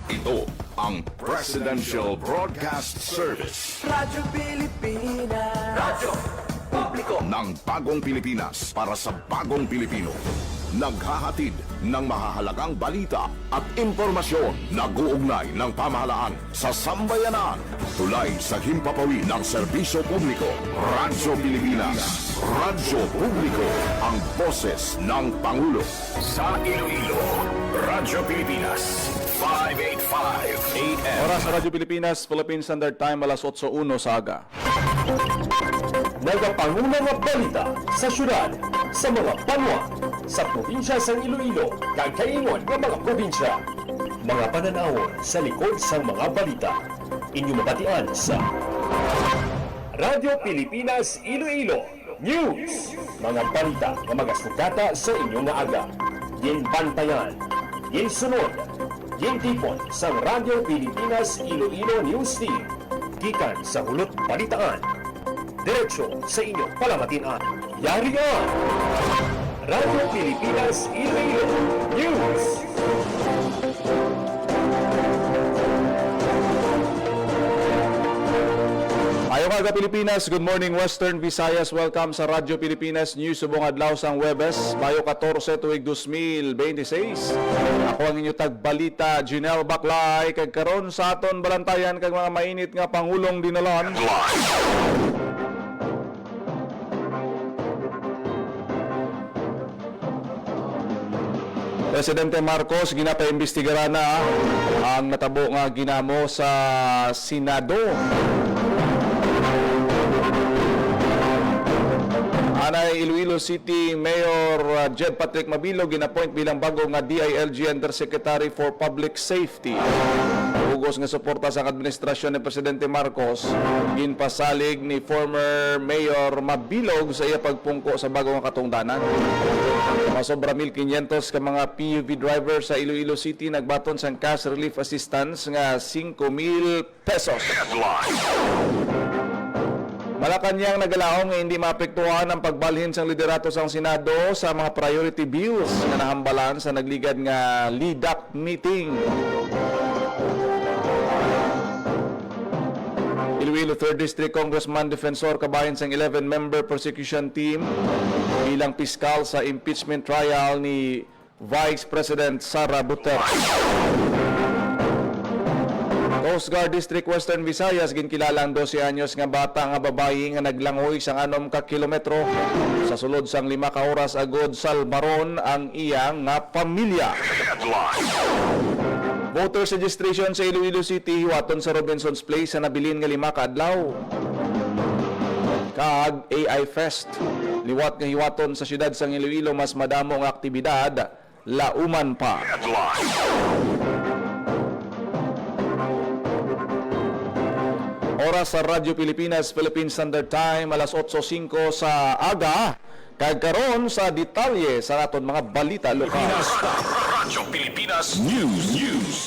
Ito ang Presidential Broadcast Service. Radyo Pilipinas. Radyo Publiko Ng bagong Pilipinas para sa bagong Pilipino. Naghahatid ng mahahalagang balita at impormasyon na guugnay ng pamahalaan sa sambayanan. Tulay sa himpapawid ng serbisyo publiko. Radyo Pilipinas. Radyo Publiko. Ang boses ng Pangulo. Sa Iloilo, Radyo Pilipinas. 585 AM. Oras sa Radyo Pilipinas, Philippine Standard Time, alas 8:01 sa aga. Nagapanguna nga balita sa syudad, sa mga banwa, sa probinsya sa Iloilo, kagkaingon ng mga probinsya. Mga pananawon sa likod sa mga balita. Inyong mabatian sa Radyo Pilipinas Iloilo News. Mga balita na magasugata sa inyong nga aga. Yin bantayan, yin sunod, yin tipon sa Radyo Pilipinas Iloilo News Team. Gikan sa hulot balitaan. Diretso sa inyong palamatian. Yari nga! Radyo Pilipinas Iloilo News. Ayong aga Pilipinas, good morning Western Visayas. Welcome sa Radyo Pilipinas News subong adlaw sang Huwebes, Mayo 14 tuig 2026. Ako ang inyo tagbalita, Janelle Baclay, kag karon sa aton balantayan kag mga mainit nga pangulong dinalan. Presidente Marcos ginapaimbestigaran na ang natabo nga ginamo sa Senado. Anay Iloilo City Mayor Jed Patrick Mabilog ginapoint bilang bago nga DILG Undersecretary for Public Safety. Ugos nga suporta sa administrasyon ni Presidente Marcos ginpasalig ni former Mayor Mabilog sa iya pagpungko sa bago nga katungdanan. Masobra 1,500 ka mga PUV driver sa Iloilo City nagbaton sang cash relief assistance nga 5,000 pesos. Malacanang nagalaong nga hindi maapektuhan ang pagbalhin sang liderato sang Senado sa mga priority bills na nahambalan sa nagligad nga LIDAC meeting. Iloilo 3rd District Congressman Defensor kabahin sang 11-member prosecution team bilang piskal sa impeachment trial ni Vice President Sara Duterte. Coast Guard District Western Visayas ginkilalang 12 anyos nga bata nga babayi nga naglangoy sang 6 ka kilometro sa sulod sang 5 ka oras agod Salbaron ang iyang nga pamilya. Voters registration sa Iloilo City hiwaton sa Robinson's Place sa nabilin nga 5 ka adlaw. Kag AI Fest liwat nga hiwaton sa siyudad sang Iloilo mas madamo nga aktibidad lauman pa. Oras sa Radyo Pilipinas, Philippine Standard Time, alas 8:05 sa aga. Kag karon sa detalye sa aton mga balita lokal. Radyo Pilipinas News.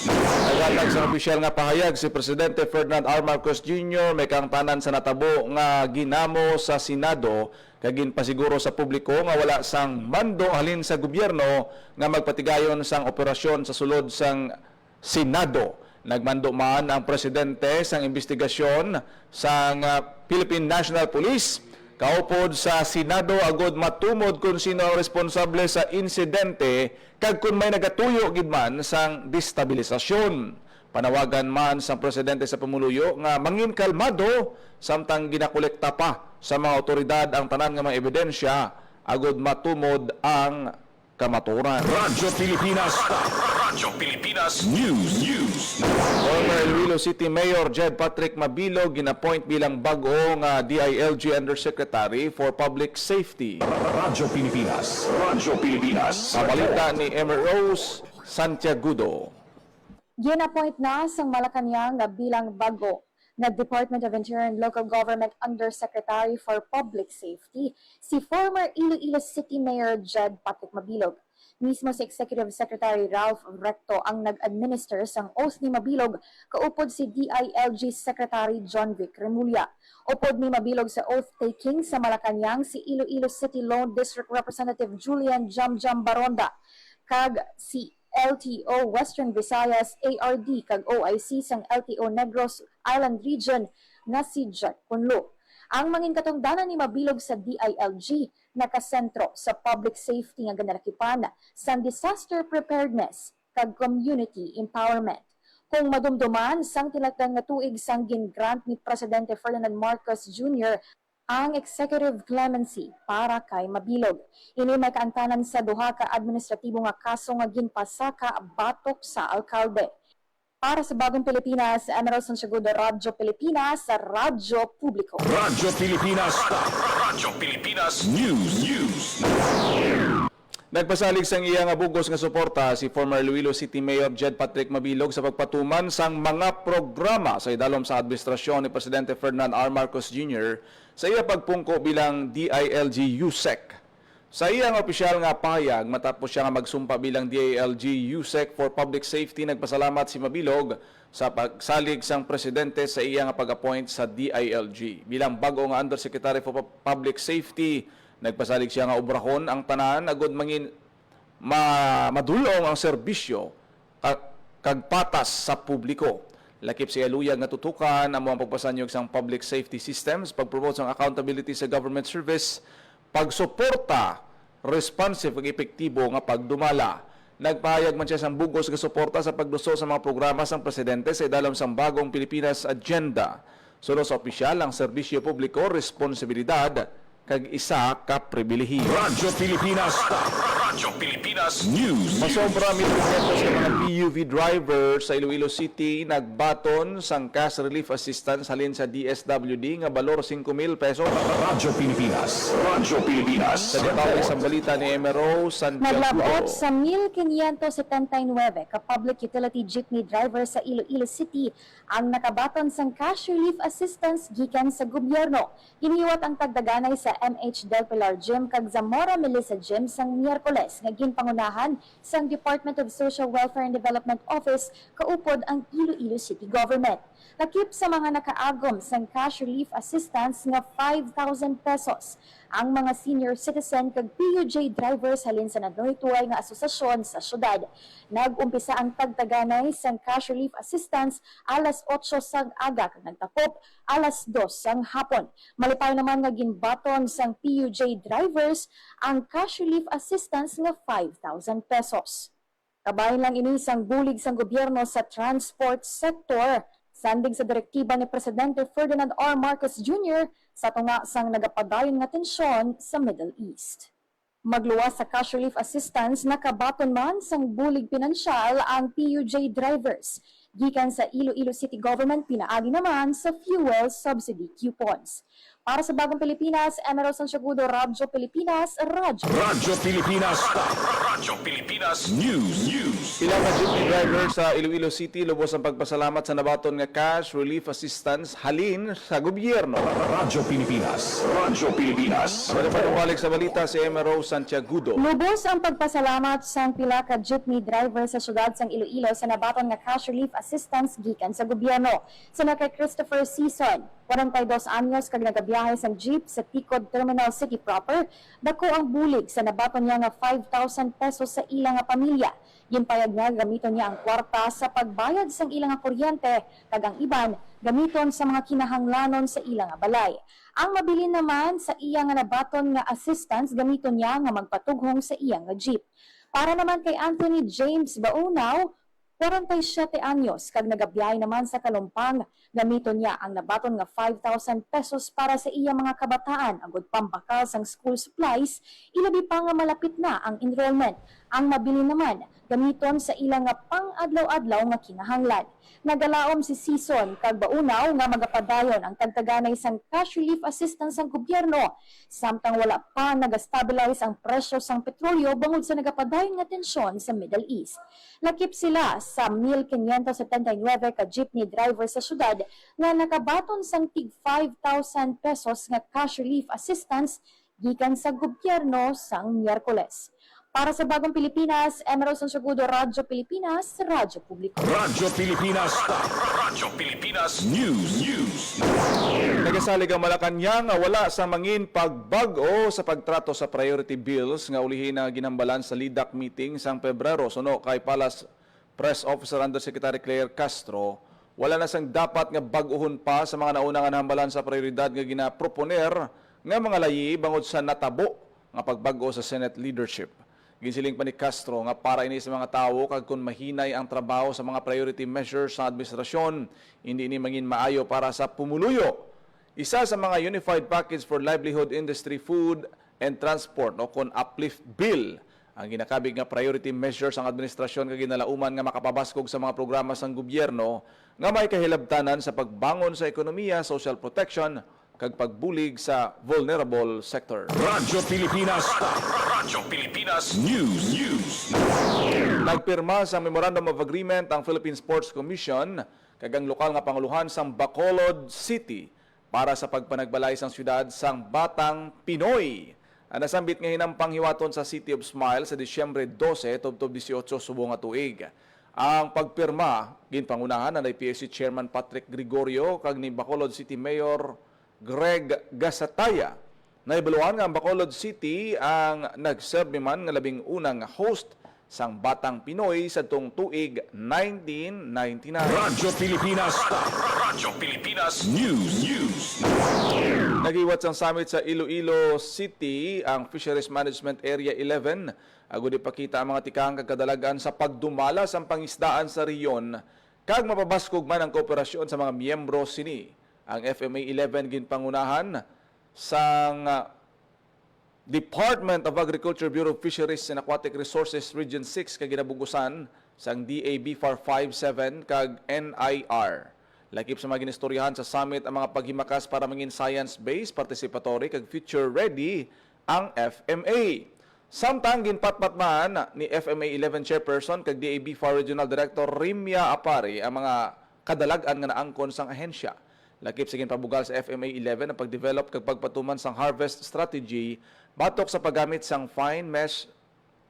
Naghatag sa opisyal nga pahayag si Presidente Ferdinand R. Marcos Jr. may kangtanan sa natabo nga ginamo sa Senado kag ginpasiguro sa publiko nga wala sang mando halin sa gobyerno nga magpatigayon sang operasyon sa sulod sang Senado. Nagmando man ang presidente sang investigasyon sang Philippine National Police kaupod sa Senado agod matumod kung sino ang responsable sa insidente kag kung may nagatuyo gid man sang destabilisasyon. Panawagan man sang presidente sa pamuluyo nga mangin kalmado samtang ginakolekta pa sa mga otoridad ang tanan nga mga ebidensya agod matumod ang kamaturan. Radyo Pilipinas. Radyo Pilipinas News. Former Iloilo City Mayor Jed Patrick Mabilog ginapoint bilang bago nga DILG Undersecretary for Public Safety. Radyo Pilipinas. Radyo Pilipinas. Ang balita ni Emer Rose Santiagudo. Ginapoint na sang Malacanang nga bilang bago na Department of Interior and Local Government Undersecretary for Public Safety si former Iloilo City Mayor Jed Patrick Mabilog. Mismo si Executive Secretary Ralph Recto ang nag-administer sang oath ni Mabilog kaupod si DILG Secretary John Vic Remulla. Upod ni Mabilog sa oath-taking sa Malacanang si Iloilo City Lone District Representative Julian Jamjam Baronda kag si LTO Western Visayas ARD kag OIC sang LTO Negros Island Region nga si Jet Kunlo. Ang mangin katungdanan ni mabilog sa DILG nakasentro sa public safety nga ganalakipan sa disaster preparedness kag community empowerment. Kung madumduman sang tilakdan nga tuig sang gin-grant ni Presidente Ferdinand Marcos Jr. ang executive clemency para kay mabilog. Ini may kaantanan sa duha ka administratibo nga kaso nga ginpasaka batok sa alkalde. Para sa Bagong Pilipinas, Emerald Santiago, Radyo Pilipinas, sa Radyo Publiko. Radyo Pilipinas. Radyo Pilipinas News. Nagpasalig sang iya nga bugos nga suporta si former Iloilo City Mayor Jed Patrick Mabilog sa pagpatuman sang mga programa sa idalom sa administrasyon ni Presidente Ferdinand R. Marcos Jr. sa iya pagpungko bilang DILG USEC. Sa iyang opisyal nga pahayag matapos siya nga magsumpa bilang DILG USEC for Public Safety, nagpasalamat si Mabilog sa pagsalig sang presidente sa iya nga pag-appoint sa DILG. Bilang bago nga Undersecretary for Public Safety, nagpasalig siya nga obrahon ang tanan agud mangin madulong ang serbisyo kag patas sa publiko. Lakip siya luyag nga tutukan amo ang pagpasanyog sang public safety systems, pagpromote sang accountability sa government service, pagsuporta responsive ug epektibo nga pagdumala. Nagpahayag man siya sang bugos nga suporta sa pagduso sa mga programa sang presidente sa idalom sang Bagong Pilipinas Agenda. Sunod sa opisyal ang serbisyo publiko, responsibilidad kag isa ka pribilehiyo. Radyo Pilipinas. Radyo Pilipinas News. Masobra 1,200 ka mga PUV driver sa Iloilo City nagbaton sang cash relief assistance halin sa DSWD nga balor 5,000 pesos. Radyo Pilipinas. Radyo Pilipinas. Sa detalye sa balita ni Emero Santiago. Naglabot sa 1,579 ka public utility jeepney driver sa Iloilo City ang nakabaton sang cash relief assistance gikan sa gobyerno. Iniwat ang tagdaganay sa MH Del Pilar Gym kag Zamora Melissa Gym sang Miyerkules nga ginpangunahan sang Department of Social Welfare and Development Office kaupod ang Iloilo City Government. Lakip sa mga nakaagom sang cash relief assistance nga 5,000 pesos ang mga senior citizen kag PUJ drivers halin sa nadnoytuay nga asosasyon sa syudad. Nag-umpisa ang tagtaganay sang cash relief assistance alas 8 sang aga kag nagtapok alas 2 sang hapon. Malipay naman nga ginbaton sang PUJ drivers ang cash relief assistance nga 5,000 pesos. Kabahin lang ini sang bulig sang gobyerno sa transport sector. Sandig sa direktiba ni Presidente Ferdinand R. Marcos Jr. sa tunga sang nagapadayon nga tensyon sa Middle East. Magluwas sa cash relief assistance, nakabaton man sang bulig pinansyal ang PUJ drivers. Gikan sa Iloilo City Government, pinaagi naman sa fuel subsidy coupons. Para sa Bagong Pilipinas, Emerald Santiago, Radyo Pilipinas, Radyo Pilipinas. Radyo Pilipinas News. Ilang na jeepney driver sa Iloilo City lubos ang pagpasalamat sa nabaton nga cash relief assistance halin sa gobyerno. Radyo Pilipinas. Radyo Pilipinas. Balik sa balita si Emero Santiago. Lubos ang pagpasalamat sang pila ka jeepney driver sa syudad sang Iloilo sa nabaton nga cash relief assistance gikan sa gobyerno. Sina kay Christopher Season, 42 anyos kag nagabiyahe sang jeep sa Ticod Terminal City proper, dako ang bulig sa nabaton niya nga 5,000 pesos sa ilang nga pamilya. Ginpayag niya gamiton niya ang kwarta sa pagbayad sang ilang nga kuryente kag ang iban gamiton sa mga kinahanglanon sa ilang nga balay. Ang mabilin naman sa iya nga nabaton nga assistance gamiton niya nga magpatughong sa iyang nga jeep. Para naman kay Anthony James Baunaw, 47 anyos kag nagabiyahe naman sa Kalumpang, gamiton niya ang nabaton nga 5,000 pesos para sa iya mga kabataan agud pambakal sang school supplies, ilabi pa nga malapit na ang enrollment. Ang mabili naman gamiton sa ilang nga pang-adlaw-adlaw nga kinahanglan. Nagalaom si Season kag Baunaw nga magapadayon ang tagtaganay sang cash relief assistance sang gobyerno samtang wala pa nagastabilize ang presyo sang petrolyo bangod sa nagapadayon nga tensyon sa Middle East. Lakip sila sa 1,579 ka jeepney driver sa syudad nga nakabaton sang tig 5,000 pesos nga cash relief assistance gikan sa gobyerno sang Miyerkules. Para sa Bagong Pilipinas, Emerald Sonsogudo, Radyo Pilipinas, Radyo Publiko. Radyo Pilipinas. Radyo Pilipinas News. Nagasalig ang Malacanang nga wala sa mangin pagbago sa pagtrato sa priority bills nga ulihin na ginambalan sa LIDAC meeting sang Pebrero. Suno kay Palace Press Officer Undersecretary Claire Castro, wala na sang dapat nga baguhon pa sa mga nauna nga nahambalan sa prioridad nga ginaproponer nga mga layi bangod sa natabo nga pagbago sa Senate leadership. Ginsiling pa ni Castro nga para ini sa mga tao kag kung mahinay ang trabaho sa mga priority measures sa administrasyon, hindi ini mangin maayo para sa pumuluyo. Isa sa mga Unified Package for Livelihood Industry, Food and Transport o kon uplift bill ang ginakabig nga priority measures ang administrasyon kag ginalauman nga makapabaskog sa mga programa sang gobyerno nga may kahilabtanan sa pagbangon sa ekonomiya, social protection kag pagbulig sa vulnerable sector. Radyo Pilipinas. Radyo Pilipinas News. Nagpirma sa Memorandum of Agreement ang Philippine Sports Commission kag ang lokal nga panguluhan sang Bacolod City para sa pagpanagbalay sang syudad sang Batang Pinoy. Ang nasambit nga hinampang hiwaton sa City of Smile sa Disyembre 12, tubtob 18 subong nga tuig. Ang pagpirma ginpangunahan ng PSC Chairman Patrick Gregorio kag ni Bacolod City Mayor Greg Gasataya. Naibaluhan nga ang Bacolod City ang nagserve man nga labing unang host sang Batang Pinoy sa tuong tuig 1999. Radyo Pilipinas. Radyo Pilipinas News. Nagiwat sang summit sa Iloilo City ang Fisheries Management Area 11. Agud ipakita ang mga tikang kagkadalagan sa pagdumala sa pangisdaan sa riyon kag mapabaskog man ang kooperasyon sa mga miyembro sini. Ang FMA 11 ginpangunahan sang Department of Agriculture, Bureau of Fisheries and Aquatic Resources Region 6 kag ginabugusan sang DAB FAR 57 kag NIR. Lakip sa mga ginistoryahan sa summit ang mga paghimakas para mangin science-based, participatory kag future-ready ang FMA. Samtang ginpatpat man ni FMA 11 Chairperson kag DAB FAR Regional Director Rimia Apari ang mga kadalag-an nga naangkon sang ahensya. Lakip sa ginpabugal sa FMA 11 ang pagdevelop kag pagpatuman sang harvest strategy batok sa paggamit sang fine mesh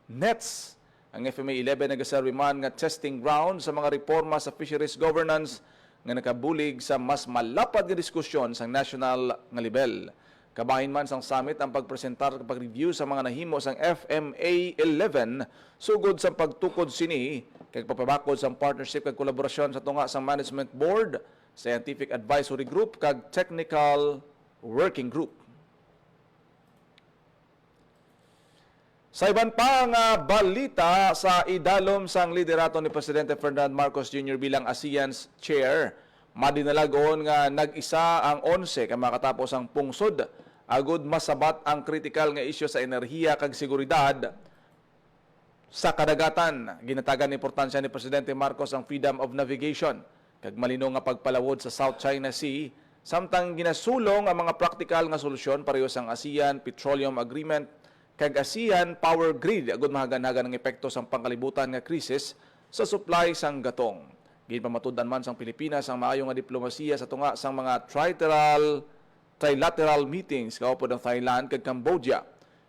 nets. Ang FMA 11 nagaserve man nga testing ground sa mga reforma sa fisheries governance nga nakabulig sa mas malapad nga diskusyon sa national nga level. Kabahin man sang summit ang pagpresentar ug pag-review sa mga nahimo sang FMA 11 sugod sa pagtukod sini kag papabakod sang partnership kag kolaborasyon sa tunga sang management board, scientific advisory group kag technical working group. Sa iban pa nga balita sa idalom sang liderato ni Presidente Ferdinand Marcos Jr. bilang ASEAN's chair, madinalagon nga nag-isa ang 11 ka makatapos ang pungsod agud masabat ang kritikal nga isyu sa enerhiya kag seguridad sa kadagatan. Ginatagan ni importansya ni Presidente Marcos ang freedom of navigation kag malino nga pagpalawod sa South China Sea samtang ginasulong ang mga praktikal nga solusyon pareho sang ASEAN Petroleum Agreement kag ASEAN Power Grid agud mahagan-hagan ang epekto sang pangkalibutan nga krisis sa supply sang gatong. Ginpamatud-an man sang Pilipinas ang maayo nga diplomasiya sa tunga sang mga trilateral meetings kaupod ng Thailand kag Cambodia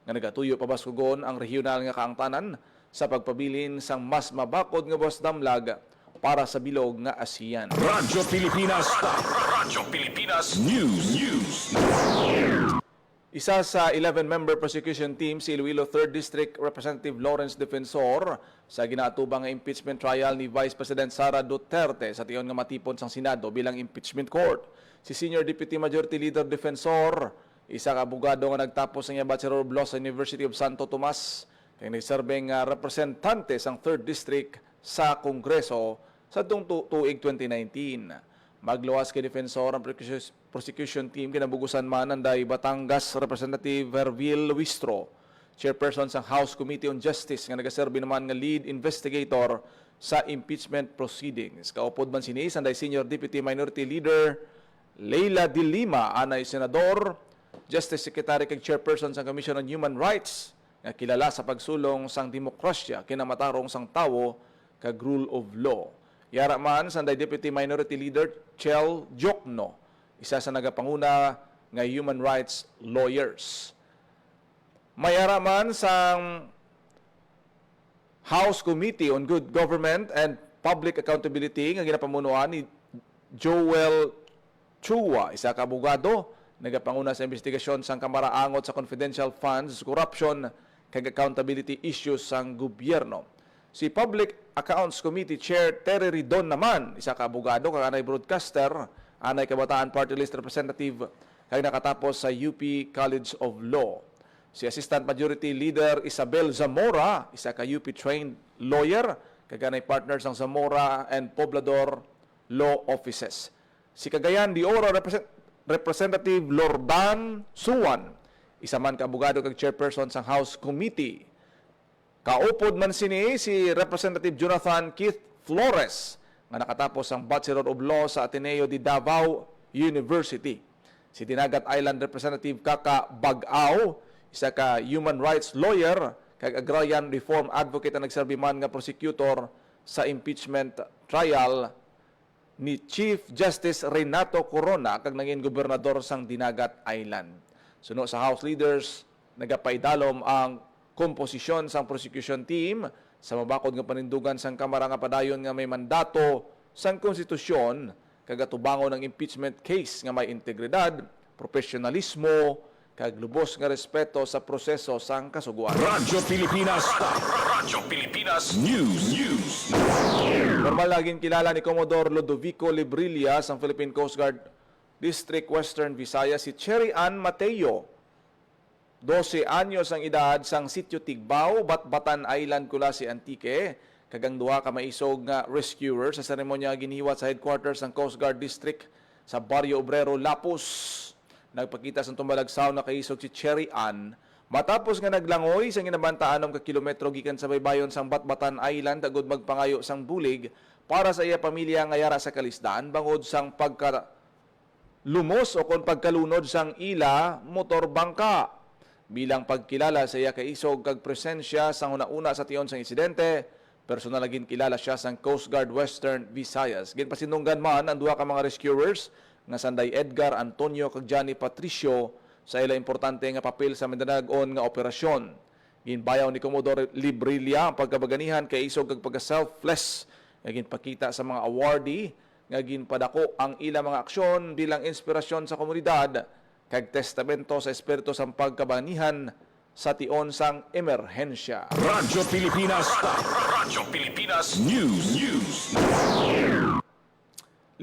nga nagatuyo pabaskugon ang regional nga kaangtanan sa pagpabilin sang mas mabakod nga buwas damlag para sa bilog nga ASEAN. Radyo Pilipinas. Radyo Pilipinas News. Isa sa 11-member prosecution team si Iloilo 3rd District Representative Lawrence Defensor sa ginaatubang nga impeachment trial ni Vice President Sara Duterte sa tiyon nga matipon sang Senado bilang impeachment court. Si Senior Deputy Majority Leader Defensor, isa ka abogado nga nagtapos ng Bachelor of Law sa University of Santo Tomas, kay nagserbeng representante sang 3rd District sa Kongreso sa tuig 2019. Magluwas kay Defensor ang prosecution team kinabugusan man ang Batangas Representative Hervil Wistro, chairperson sa House Committee on Justice nga nagaserbi naman nga lead investigator sa impeachment proceedings. Kaupod man sini sa Senior Deputy Minority Leader Leila de Lima, anay senador, Justice Secretary kag chairperson sa Commission on Human Rights nga kilala sa pagsulong sang demokrasya kinamatarong sang tawo kag rule of law. Yara man sa Deputy Minority Leader Chel Jokno, isa sa nagapanguna nga human rights lawyers. Mayara man sang House Committee on Good Government and Public Accountability nga ginapamunuan ni Joel Chua, isa ka abogado, nagapanguna sa investigasyon sang kamaraangot sa confidential funds, corruption, kag accountability issues sang gobyerno. Si Public Accounts Committee Chair Terry Ridon naman, isa ka abogado, kag anay broadcaster, anay kabataan party list representative, kag nakatapos sa UP College of Law. Si Assistant Majority Leader Isabel Zamora, isa ka UP trained lawyer, kag anay partner sang Zamora and Poblador Law Offices. Si Cagayan de Oro Representative Lordan Suwan, isa man ka abogado kag chairperson sang House Committee. Kaupod man sini si Representative Jonathan Keith Flores, nga nakatapos ang Bachelor of Law sa Ateneo de Davao University. Si Dinagat Island Representative Kaka Bagao, isa ka human rights lawyer kag agrarian reform advocate ang nagserbi man nga prosecutor sa impeachment trial ni Chief Justice Renato Corona kag nangin gobernador sang Dinagat Island. Suno sa House leaders, nagapaidalom ang komposisyon sang prosecution team sa mabakod nga panindugan sang Kamara nga padayon nga may mandato sang konstitusyon kag atubangon ng impeachment case nga may integridad, profesionalismo, kag lubos nga respeto sa proseso sang kasuguan. Radyo Pilipinas. Radyo Pilipinas News. Normal laging kilala ni Commodore Ludovico Librilla sa Philippine Coast Guard District Western Visayas si Cherry Ann Mateo. 12 anyos ang edad sang Sitio Tigbao, Batbatan Island kula si Antique. Kagang duha ka maisog nga rescuer sa seremonya ginihiwat sa headquarters ng Coast Guard District sa Barrio Obrero, Lapus. Nagpakita sa tumbalagsaw na kaisog si Cherry Ann matapos nga naglangoy sa ginabantaan ng kilometro gikan sa baybayon sang Batbatan Island agud magpangayo sang bulig para sa iya pamilya nga yara sa kalisdaan bangod sang lumos o kon pagkalunod sang ila motor bangka. Bilang pagkilala sa iya kaisog kag presensya sang una-una sa tion sang insidente, personal laging kilala siya sang Coast Guard Western Visayas. Ginpasinunggan man ang duha ka mga rescuers nga Sanday Edgar Antonio kag Johnny Patricio sa ila importante nga papel sa mindanag-on nga operasyon. Ginbayaw ni Commodore Librilla ang pagkabaganihan kay isog kag pagka-selfless nga ginpakita sa mga awardee nga ginpadako ang ila mga aksyon bilang inspirasyon sa komunidad kag testamento sa espiritu sang pagkabanihan sa tion sang emerhensya. Radyo Pilipinas. Radyo Pilipinas News.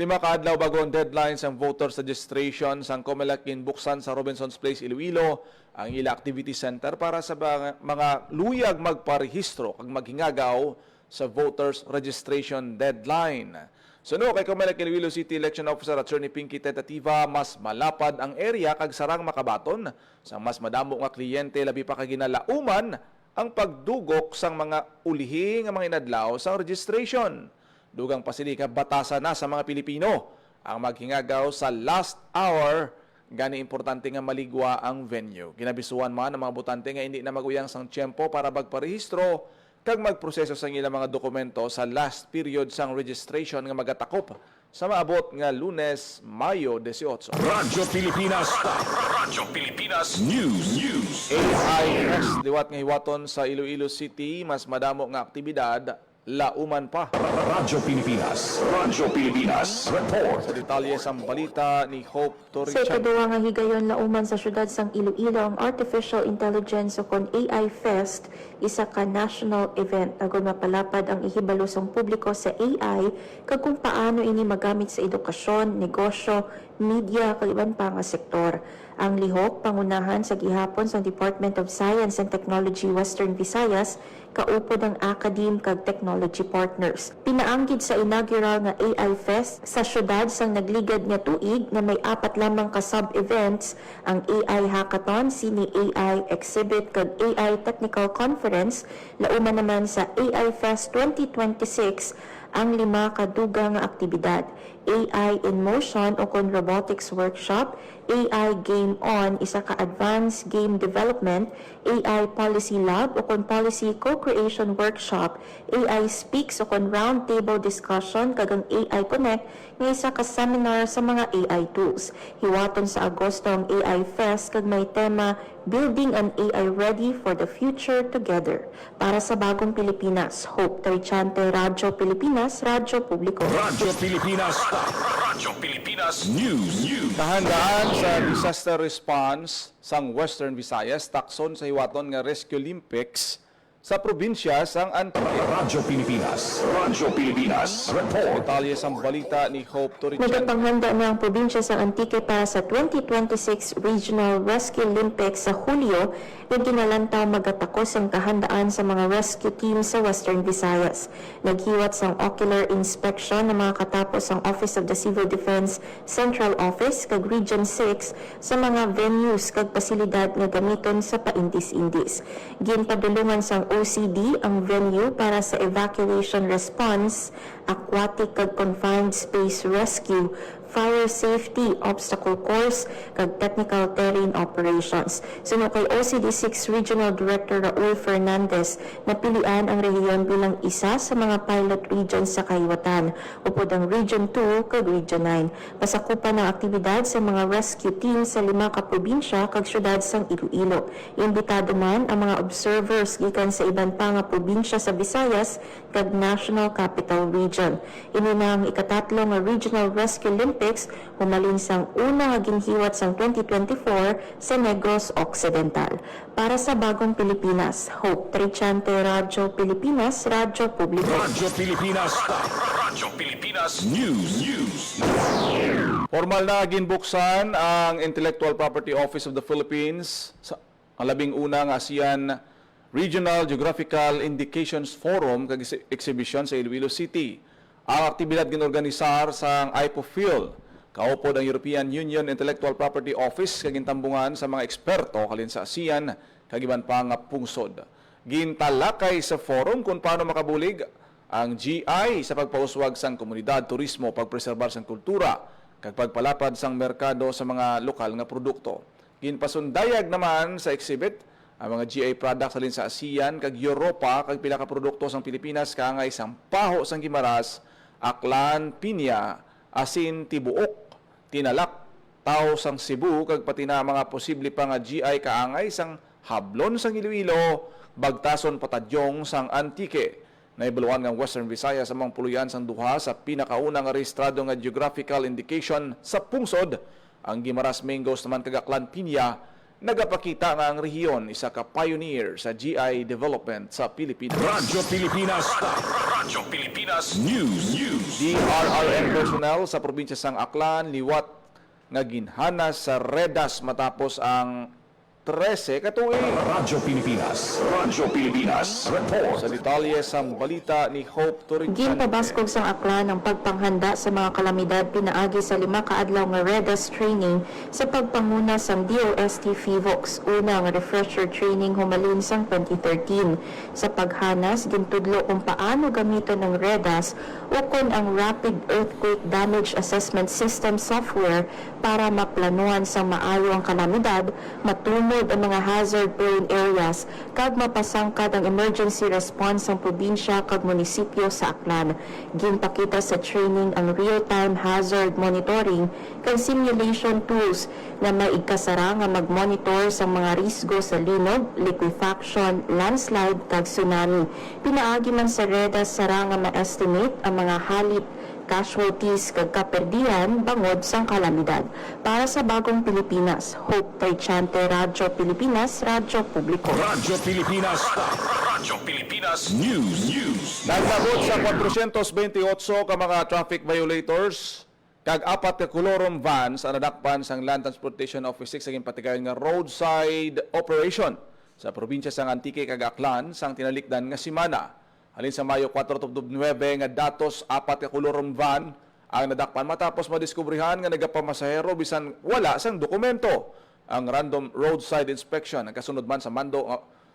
5 kaadlaw bago ang deadline sang voters registration sang COMELEC buksan sa Robinsons Place, Iloilo ang ila activity center para sa mga luyag magparehistro kag maghingagaw sa voters registration deadline. Suno kay COMELEC Iloilo City Election Officer Attorney Pinky Tentativa, mas malapad ang area kag sarang makabaton sang mas madamo nga kliyente labi pa kag ginalauman ang pagdugok sang mga ulihi nga mga inadlaw sa registration. Dugang pasili ka batasan na sa mga Pilipino ang maghingagaw sa last hour, gani importante nga maligwa ang venue. Ginabisuan man ang mga botante nga hindi na maguyang sang tiyempo para magparehistro kag magproseso sang ilang mga dokumento sa last period sang registration nga magatakop sa maabot nga Lunes, Mayo 18. Radyo Pilipinas. Radyo Pilipinas News. AI Fest liwat nga hiwaton sa Iloilo City, mas madamo nga aktibidad lauman pa. Radyo Pilipinas. Radyo Pilipinas. Report. Sa detalye sa balita ni Hope Sa Torichan. ikaduwa nga higayon lauman sa syudad sang Iloilo ang Artificial Intelligence o kon AI Fest, isa ka national event agon mapalapad ang ihibalo sang publiko sa AI kag kung paano ini magamit sa edukasyon, negosyo, media kag iban pa nga sektor. Ang lihok pangunahan sa gihapon sa Department of Science and Technology Western Visayas kaupod ang academe kag technology partners. Pinaanggid sa inaugural nga AI Fest sa syudad sang nagligad nga tuig na may 4 lamang ka sub-events ang AI Hackathon, sini AI Exhibit kag AI Technical Conference. Lauman naman sa AI Fest 2026 ang 5 kadugang nga aktibidad: AI in Motion o kon Robotics Workshop, AI Game On, isa ka Advanced Game Development, AI Policy Lab o kon Policy Co-Creation Workshop, AI Speaks o kon Roundtable Discussion, kagang AI Connect, nga isa ka seminar sa mga AI tools. Hiwaton sa Agosto ang AI Fest kag may tema Building an AI Ready for the Future Together. Para sa Bagong Pilipinas, Hope Trichante, Radyo Pilipinas, Radyo Publiko. Radyo Pilipinas. Radyo Pilipinas News. Kahandaan sa disaster response sang Western Visayas takson sa hiwaton nga Rescue Olympics sa probinsya sang Antique. Radyo Pilipinas. Radyo Pilipinas. Report. Detalye sang balita ni Hope Torichan. Nagapanghanda na ang probinsya sa Antique para sa 2026 Regional Rescue Olympics sa Hulyo na ginalantaw magatakos ang kahandaan sa mga rescue team sa Western Visayas. Naghiwat sang ocular inspection na mga katapos ang Office of the Civil Defense Central Office kag Region 6 sa mga venues kag pasilidad nga gamiton sa paindis-indis. Ginpadulungan sang OCD ang venue para sa evacuation response, aquatic kag confined space rescue, fire safety, obstacle course, kag technical terrain operations. Sunod kay OCD 6 Regional Director Raul Fernandez, napilian ang rehiyon bilang isa sa mga pilot regions sa kayuwatan, upod ang Region 2 kag Region 9. Pasakupan ang aktibidad sa mga rescue team sa 5 ka probinsya kag syudad sang Iloilo. Imbitado man ang mga observers gikan sa iban pa nga probinsya sa Visayas kag National Capital Region. Ini na ang ikatatlo nga Regional Rescue Olympics humalin sang una nga ginhiwat sang 2024 sa Negros Occidental. Para sa Bagong Pilipinas, Hope Trichante, Radyo Pilipinas, Radyo Publiko. Radyo Pilipinas. Radyo Pilipinas News. Formal na ginbuksan ang Intellectual Property Office of the Philippines sa ang 11 nga ASEAN Regional Geographical Indications Forum kag exhibition sa Iloilo City. Ang aktibidad ginorganisar sa IPOFIL, kaupod ang European Union Intellectual Property Office kag gintambungan sa mga eksperto kalin sa ASEAN kag iban pa nga pungsod. Gintalakay sa forum kung paano makabulig ang GI sa pagpauswag sang komunidad, turismo, pagpreserbar sang kultura kag pagpalapad sang merkado sa mga lokal nga produkto. Ginpasundayag naman sa exhibit ang mga GI products alin sa ASEAN kag Europa kag pila ka produkto sang Pilipinas kaangay sang paho sang gimaras, aklan, pinya, asin, tibuok, tinalak, tao sang Cebu kag pati na mga posible pa nga GI kaangay sang hablon sang Iloilo, bagtason patadyong sang Antique. Naibuluan ng Western Visayas sa mga puluyan sang duha sa pinakaunang rehistrado nga geographical indication sa pungsod. Ang Gimaras Mangoes naman kag aklan, pinya, nagapakita nga ang rehiyon isa ka pioneer sa GI development sa Pilipinas. Radyo Pilipinas. Radyo Pilipinas News. DRRM personnel sa probinsya sang Aklan liwat nga ginhanas sa Redas matapos ang 13 katuig. Radyo Pilipinas. Radyo Pilipinas. Report. Sa detalye sang balita ni Hope Torichan. Ginpabaskog sang Aklan ang pagpanghanda sa mga kalamidad pinaagi sa 5 kaadlaw nga REDAS training sa pagpanguna sang DOST FIVOX, una nga refresher training humalin sang 2013. Sa paghanas, gintudlo kung paano gamiton ng REDAS ukon ang Rapid Earthquake Damage Assessment System software para maplanuhan sang maayo ang kalamidad, matumod ang mga hazard-prone areas, kag mapasangkad ang emergency response ng probinsya kag munisipyo sa Aklan. Ginpakita sa training ang real-time hazard monitoring kag simulation tools na may ikasara nga mag-monitor sa mga risgo sa linog, liquefaction, landslide kag tsunami. Pinaagi man sa REDAS sara nga ma-estimate ang mga halit, casualties kag kaperdihan bangod sang kalamidad. Para sa Bagong Pilipinas, Hope Trichante, Radyo Pilipinas, Radyo Publiko. Radyo Pilipinas. Radyo Pilipinas News. Nagbabot sa 428 ka mga traffic violators kag 4 ka kolorom vans ang nadakpan sang Land Transportation Office 6 sa ginpatigayon nga roadside operation sa probinsya sang Antique kag Aklan sang tinalikdan nga simana. Halin sa Mayo 4-9 nga datos 4 ka kolorom van ang nadakpan matapos madiskubrihan nga nagapamasahero bisan wala sang dokumento. Ang random roadside inspection ang kasunod man sa mando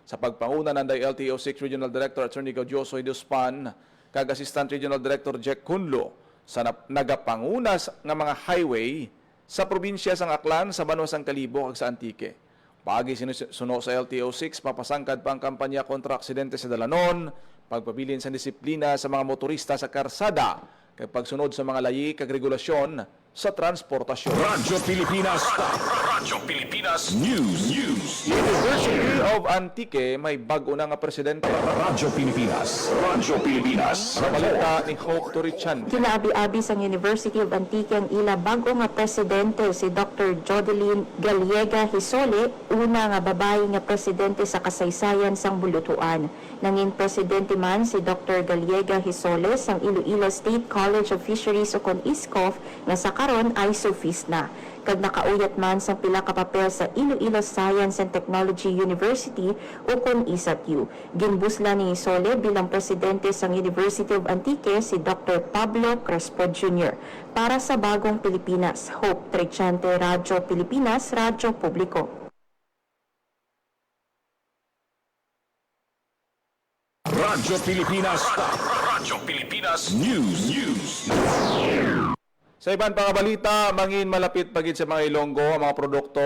sa pagpanguna ng LTO 6 Regional Director Attorney Gaudioso Iduspan kag Assistant Regional Director Jack Kunlo sa nagapangunas nga mga highway sa probinsya sang Aklan, sa Banwa sang Kalibo kag sa Antique. Paagi sinusuno sa LTO6, papasangkad pa ang kampanya kontra aksidente sa dalanon, pagpabilin sa disiplina sa mga motorista sa karsada, kag pagsunod sa mga layi kag regulasyon sa transportasyon. Radyo Pilipinas. Radyo Pilipinas News. University of Antique may bago na nga presidente. Radyo Pilipinas. Radyo Pilipinas. Sa balita ni Hope Turichan. Kinaabi-abi sa University of Antique ang ila bago nga presidente si Dr. Jodeline Gallega Hisole, una nga babae nga presidente sa kasaysayan sang bulutuan. Nangin presidente man si Dr. Gallega Hisole sang Iloilo State College of Fisheries o kon ISCOF nga sa karon ay sufis na. Kag nakauyat man sa pila ka papel sa Iloilo Science and Technology University o kon ISATU. Ginbusla ni Hisole bilang presidente sang University of Antique si Dr. Pablo Crespo Jr. Para sa Bagong Pilipinas, Hope Trichante, Radyo Pilipinas, Radyo Publiko. Radyo Pilipinas. Radyo Pilipinas News. Sa ibang pangabalita, mangin malapit pagid sa mga Ilonggo ang mga produkto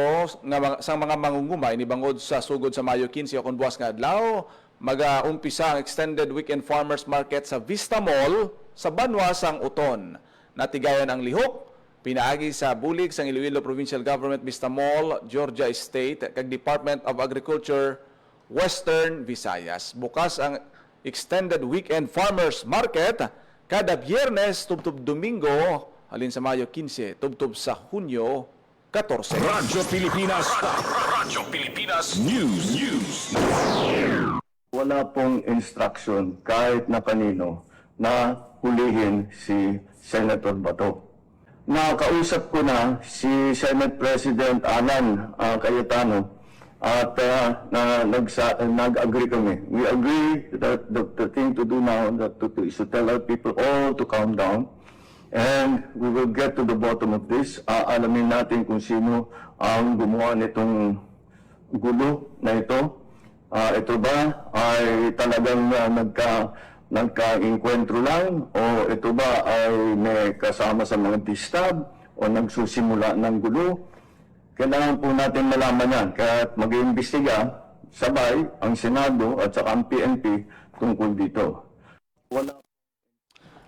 sa mga mangungumay ni bangod sa sugod sa Mayo 15 o buwas nga adlaw, mag-umpisa ang extended weekend farmers market sa Vista Mall sa Banwa sang Uton. Natigayan ang lihok pinaagi sa bulig sang Iloilo Provincial Government Vista Mall, Georgia State kag Department of Agriculture, Western Visayas. Bukas ang extended weekend farmers market kada Biyernes tubtob Domingo halin sa Mayo 15 tubtob sa Hunyo 14. Radyo Pilipinas. Radyo Pilipinas News. Wala pong instruction kahit na kanino na hulihin si Senator Bato. Nakausap ko na si Senate President Alan Cayetano at nag-agree kami. We agree that the thing to do now is to tell our people all to calm down and we will get to the bottom of this. Alamin natin kung sino ang gumawa nitong gulo na ito. Ito ba ay talagang nagka-enkwentro lang o ito ba ay may kasama sa mga distab o nagsusimula ng gulo? Kailangan po natin malaman yan, kaya mag-iimbestiga sabay ang Senado at saka ang PNP tungkol dito.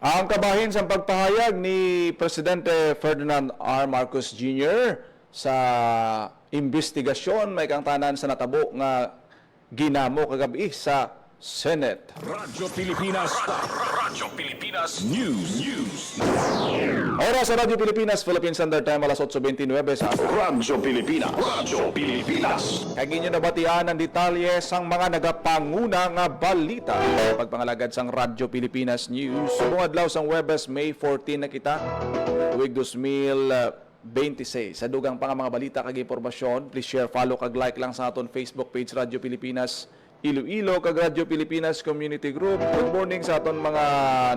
Ang kabahin sa pagpahayag ni Presidente Ferdinand R. Marcos Jr. sa investigasyon may kang tanan sa natabo nga ginamo kagabi sa Senate. Radyo Pilipinas. Radyo Pilipinas News. Oras sa Radyo Pilipinas, Philippine Standard Time, alas 8:29 sa Radyo Pilipinas. Radyo Pilipinas. kag inyo nabatian ang detalye sang mga nagapanguna nga balita. Pagpangalagad sang Radyo Pilipinas News. Subong adlaw sang Webes, May 14 na kita. Tuig 2026. Sa dugang pa nga mga balita kag impormasyon, please share, follow kag like lang sa aton Facebook page Radyo Pilipinas Iloilo kag Radyo Pilipinas Community Group. Good morning sa aton mga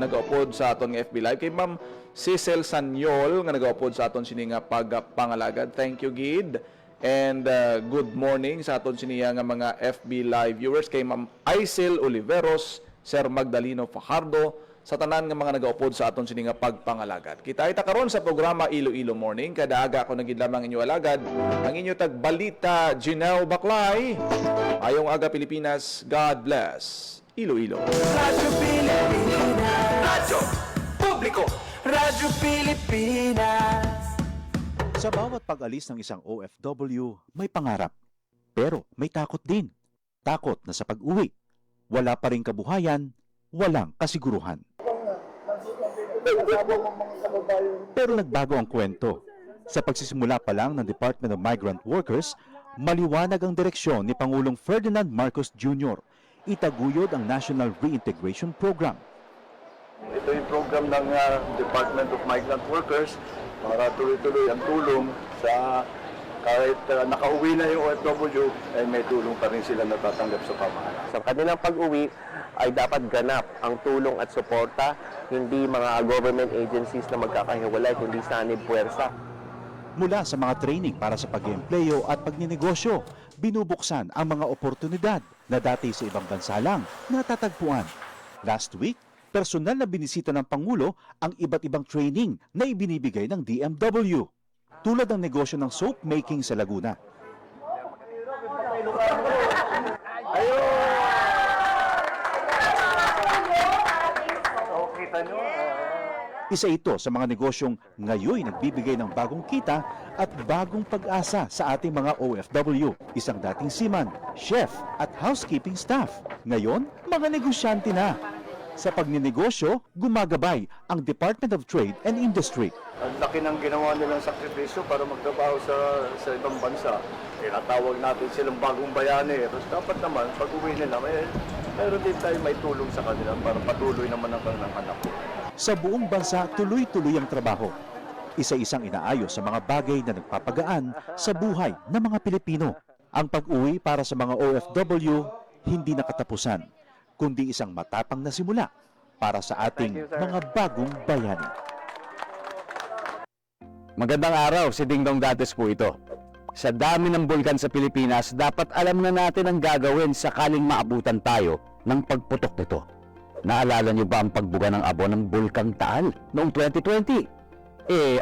nag-upload sa aton nga FB Live kay Ma'am Cecil Sanyol nga nag-upload sa aton sini nga pagpangalagad. Thank you Gid. And good morning sa aton siniya nga mga FB Live viewers kay Ma'am Aisel Oliveros, Sir Magdaleno Fajardo, sa tanan nga mga nag-upload sa aton sini nga pagpangalagad. Kita ita karon sa programa Iloilo Morning. Kada aga ako nagid lamang inyo alagad ang inyo tagbalita Janelle Baclay. Ayong aga Pilipinas, God bless Iloilo. Radyo Pilipinas. Radyo Publiko. Radyo Pilipinas. Sa bawat pag-alis ng isang OFW, may pangarap. Pero may takot din. Takot na sa pag-uwi. Wala pa ring kabuhayan, walang kasiguruhan. Pero nagbago ang kwento. Sa pagsisimula pa lang ng Department of Migrant Workers, maliwanag ang direksyon ni Pangulong Ferdinand Marcos Jr. Itaguyod ang National Reintegration Program. Ito yung program ng Department of Migrant Workers para tuloy-tuloy ang tulong sa kahit nakauwi na yung OFW, ay may tulong pa rin sila natatanggap sa pamahalaan. Sa kanilang pag-uwi ay dapat ganap ang tulong at suporta, hindi mga government agencies na magkakahiwalay, kundi sanib puwersa. Mula sa mga training para sa pag-iempleyo at pagninegosyo, binubuksan ang mga oportunidad na dati sa ibang bansa lang natatagpuan. Last week, personal na binisita ng Pangulo ang iba't ibang training na ibinibigay ng DMW, tulad ng negosyo ng soap making sa Laguna. Isa ito sa mga negosyong ngayon nagbibigay ng bagong kita at bagong pag-asa sa ating mga OFW. Isang dating seaman, chef at housekeeping staff. Ngayon, mga negosyante na. Sa pagninegosyo, gumagabay ang Department of Trade and Industry. Ang laki ng ginawa nilang sakripisyo para magtrabaho sa ibang bansa. Tinatawag natin silang bagong bayani. Tapos dapat naman, pag uwi nila, meron din tayo may tulong sa kanila para patuloy naman ang kanilang anak. Sa buong bansa, tuloy-tuloy ang trabaho. Isa-isang inaayos sa mga bagay na nagpapagaan sa buhay ng mga Pilipino. Ang pag-uwi para sa mga OFW, hindi nakatapusan, kundi isang matapang na simula para sa ating mga bagong bayani. Magandang araw, si Dingdong Dantes po ito. Sa dami ng bulkan sa Pilipinas, dapat alam na natin ang gagawin sakaling maabutan tayo ng pagputok nito. Naalala niyo ba ang pagbuga ng abo ng Bulkang Taal noong 2020?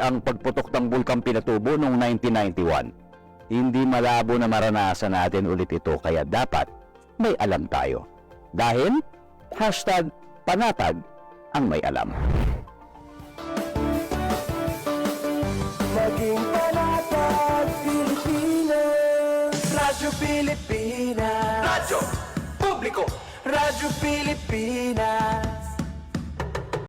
Ang pagputok ng Bulkang Pinatubo noong 1991. Hindi malabo na maranasan natin ulit ito, kaya dapat may alam tayo. Dahil, #panatag ang may alam. Maging panatag Pilipinas. Radyo Pilipinas. Radyo Publiko. Radyo Pilipinas.